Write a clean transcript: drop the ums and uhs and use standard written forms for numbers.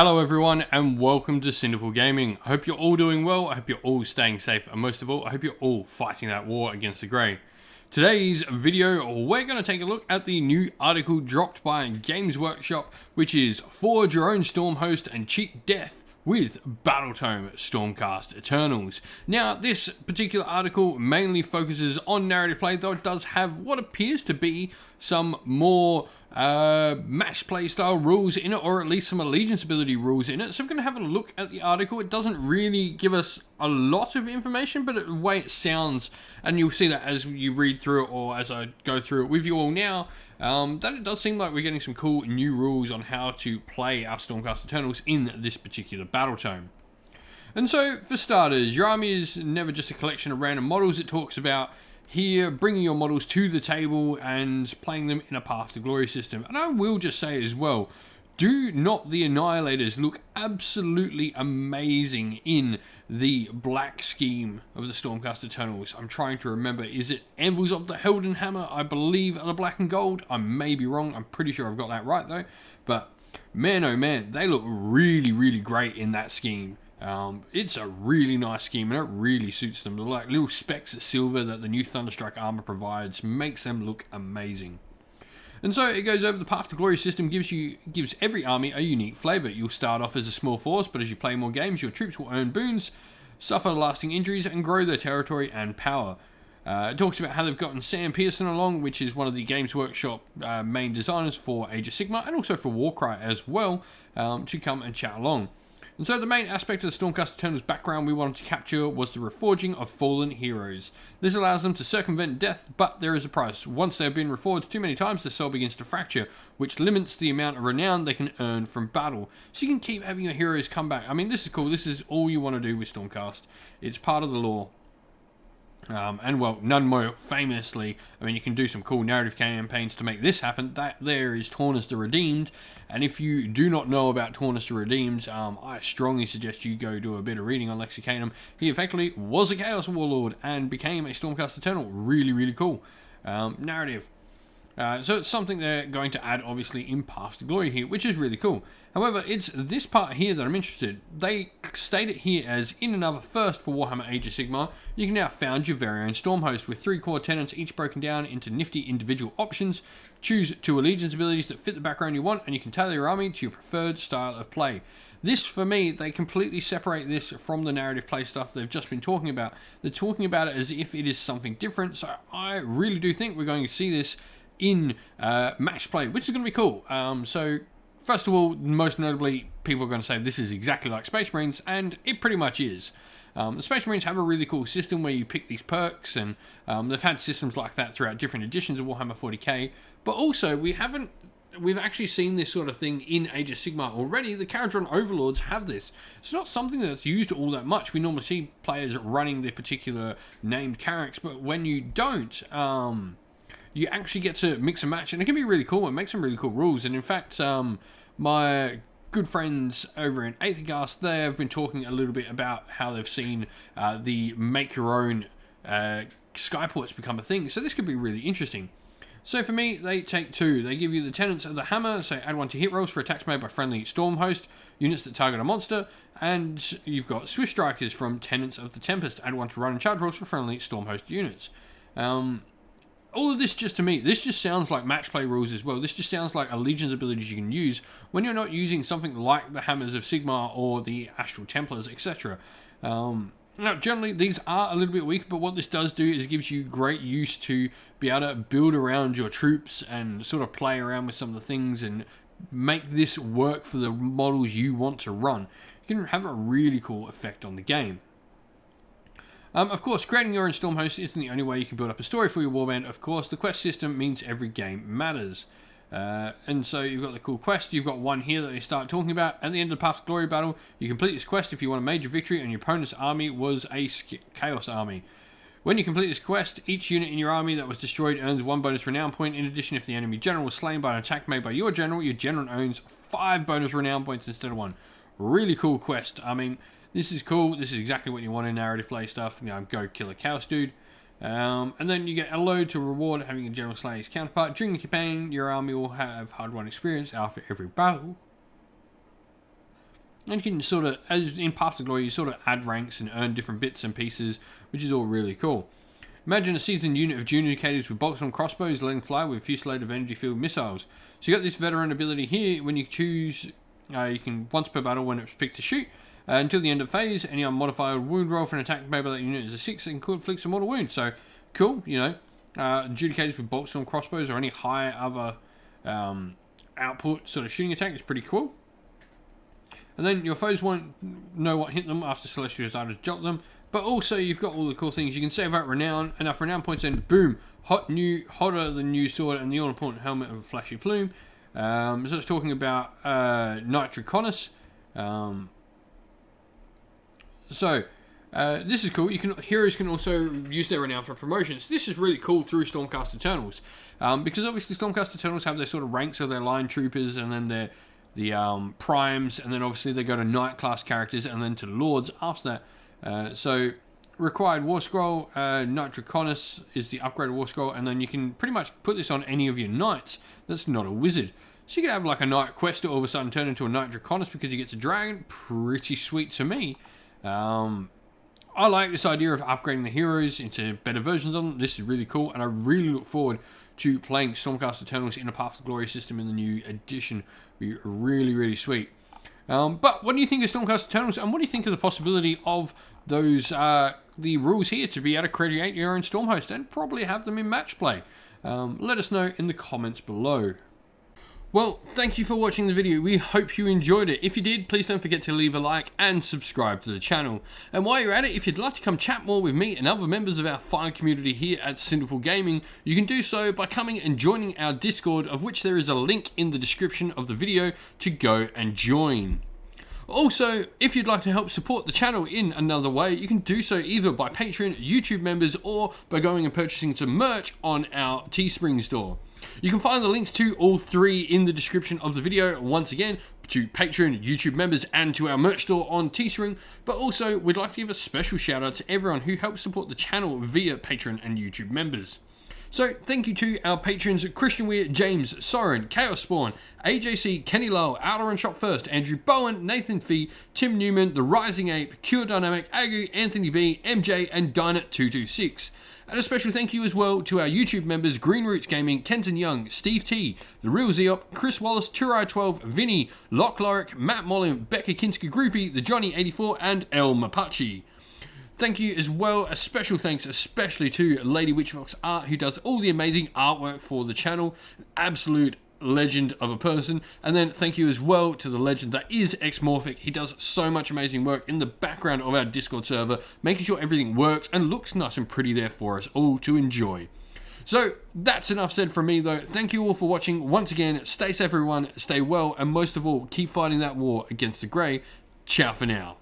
Hello everyone and welcome to Cinderfall Gaming. I hope you're all doing well, I hope you're all staying safe, and most of all, I hope you're all fighting that war against the Grey. Today's video, we're going to take a look at the new article dropped by Games Workshop, which is Forge Your Own Stormhost and Cheat Death with Battletome Stormcast Eternals. Now, this particular article mainly focuses on narrative play, though it does have what appears to be some more match play style rules in it, or at least some allegiance ability rules in it. So I'm going to have a look at the article. It doesn't really give us a lot of information, but the way it sounds, and you'll see that as you read through it or as I go through it with you all now, that it does seem like we're getting some cool new rules on how to play our Stormcast Eternals in this particular battle tome. And so, for starters, your army is never just a collection of random models. It talks about here bringing your models to the table and playing them in a Path to Glory system. And I will just say as well, do not the Annihilators look absolutely amazing in the black scheme of the Stormcast Eternals? I'm trying to remember, is it Anvils of the Heldenhammer, I believe, are the black and gold? I may be wrong, I'm pretty sure I've got that right though. But man oh man, they look really great in that scheme. It's a really nice scheme and it really suits them. The like little specks of silver that the new Thunderstrike armor provides makes them look amazing. And so it goes over the Path to Glory system, gives every army a unique flavour. You'll start off as a small force, but as you play more games, your troops will earn boons, suffer lasting injuries, and grow their territory and power. It talks about how they've gotten Sam Pearson along, which is one of the Games Workshop main designers for Age of Sigmar, and also for Warcry as well, to come and chat along. And so the main aspect of the Stormcast Eternals background we wanted to capture was the reforging of fallen heroes. This allows them to circumvent death, but there is a price. Once they have been reforged too many times, their soul begins to fracture, which limits the amount of renown they can earn from battle. So you can keep having your heroes come back. I mean, this is cool. This is all you want to do with Stormcast. It's part of the lore. And well, none more famously, I mean, you can do some cool narrative campaigns to make this happen. That there is Taunus the Redeemed, and if you do not know about Taunus the Redeemed, I strongly suggest you go do a bit of reading on Lexicanum. He effectively was a Chaos Warlord and became a Stormcast Eternal. Really cool narrative. So it's something they're going to add, obviously, in Path to Glory here, which is really cool. However, it's this part here that I'm interested. They state it here as, in another first for Warhammer Age of Sigmar, you can now found your very own Stormhost with 3 core tenants, each broken down into nifty individual options. Choose 2 allegiance abilities that fit the background you want, and you can tailor your army to your preferred style of play. This, for me, they completely separate this from the narrative play stuff they've just been talking about. They're talking about it as if it is something different, so I really do think we're going to see this in match play, which is going to be cool. So first of all, most notably, people are going to say this is exactly like Space Marines, and it pretty much is. The Space Marines have a really cool system where you pick these perks, and they've had systems like that throughout different editions of Warhammer 40k, but also we've actually seen this sort of thing in Age of Sigmar already. The Kharadron Overlords have this. It's not something that's used all that much. We normally see players running the particular named characters, but when you don't, you actually get to mix and match, and it can be really cool and make some really cool rules. And in fact, my good friends over in Aethercast, they have been talking a little bit about how they've seen the make your own skyports become a thing. So this could be really interesting. So for me, they take 2. They give you the Tenants of the Hammer, so add 1 to hit rolls for attacks made by friendly Stormhost units that target a monster, and you've got Swift Strikers from Tenants of the Tempest, add 1 to run and charge rolls for friendly Stormhost units. All of this, just to me, this just sounds like match play rules as well. This just sounds like allegiance abilities you can use when you're not using something like the Hammers of Sigmar or the Astral Templars, etc. Now, generally, these are a little bit weak, but what this does do is it gives you great use to be able to build around your troops and sort of play around with some of the things and make this work for the models you want to run. You can have a really cool effect on the game. Of course, creating your own Stormhost isn't the only way you can build up a story for your warband. Of course, the quest system means every game matters. And so you've got the cool quest. You've got one here that they start talking about. At the end of the Path to Glory battle, you complete this quest if you want a major victory and your opponent's army was a Chaos army. When you complete this quest, each unit in your army that was destroyed earns 1 bonus renown point. In addition, if the enemy general was slain by an attack made by your general earns 5 bonus renown points instead of 1. Really cool quest. I mean, this is cool. This is exactly what you want in narrative play stuff. You know, go kill a Chaos dude. And then you get a load to reward having a general slay his counterpart. During the campaign, your army will have hard-won experience after every battle. And you can sort of, as in Path to Glory, you sort of add ranks and earn different bits and pieces, which is all really cool. Imagine a seasoned unit of Judicators with bolts on crossbows letting fly with a fusillade of energy-filled missiles. So you got this veteran ability here. When you choose, you can once per battle when it's picked to shoot. Until the end of phase, any unmodified wound roll for an attack made by that unit is a 6 and could inflict a mortal wound. So, cool, you know. Judicators with bolts on crossbows or any high other output sort of shooting attack is pretty cool. And then your foes won't know what hit them after Celestial Desires jolt them. But also, you've got all the cool things. You can save out Renown, enough Renown points, and boom, hotter than new sword, and the all-important helmet of a flashy plume. So it's talking about Nitroconus. This is cool. Heroes can also use their Renown for promotions. This is really cool through Stormcast Eternals, because obviously Stormcast Eternals have their sort of ranks of their line troopers, and then the primes, and then obviously they go to knight class characters, and then to lords after that. So required war scroll, Nitroconus is the upgraded war scroll, and then you can pretty much put this on any of your knights that's not a wizard. So you can have like a knight quest to all of a sudden turn into a Nitroconus because he gets a dragon. Pretty sweet to me. I like this idea of upgrading the heroes into better versions of them. This is really cool, and I really look forward to playing Stormcast Eternals in a Path to Glory system in the new edition. Be really, really sweet. But what do you think of Stormcast Eternals, and what do you think of the possibility of those the rules here to be able to create your own Stormhost and probably have them in match play? Let us know in the comments below. Well, thank you for watching the video. We hope you enjoyed it. If you did, please don't forget to leave a like and subscribe to the channel. And while you're at it, if you'd like to come chat more with me and other members of our fine community here at Cinderfall Gaming, you can do so by coming and joining our Discord, of which there is a link in the description of the video to go and join. Also, if you'd like to help support the channel in another way, you can do so either by Patreon, YouTube members, or by going and purchasing some merch on our Teespring store. You can find the links to all three in the description of the video, once again, to Patreon, YouTube members, and to our merch store on Teespring. But also, we'd like to give a special shout out to everyone who helps support the channel via Patreon and YouTube members. So, thank you to our patrons Christian Weir, James, Soren, Chaos Spawn, AJC, Kenny Lowell, Outer and Shot First, Andrew Bowen, Nathan Fee, Tim Newman, The Rising Ape, Cure Dynamic, Agu, Anthony B, MJ, and Dynat226. And a special thank you as well to our YouTube members Green Roots Gaming, Kenton Young, Steve T, The Real Zeop, Chris Wallace, Turai12, Vinny, Lock Lorick, Matt Mollin, Becca Kinski Groupie, The Johnny84, and El Mapache. Thank you as well, a special thanks especially to Lady Witchfox Art, who does all the amazing artwork for the channel. An absolute legend of a person. And then thank you as well to the legend that is Xmorphic. He does so much amazing work in the background of our Discord server, making sure everything works and looks nice and pretty there for us all to enjoy. So that's enough said from me though. Thank you all for watching. Once again, stay safe everyone, stay well, and most of all, keep fighting that war against the Grey. Ciao for now.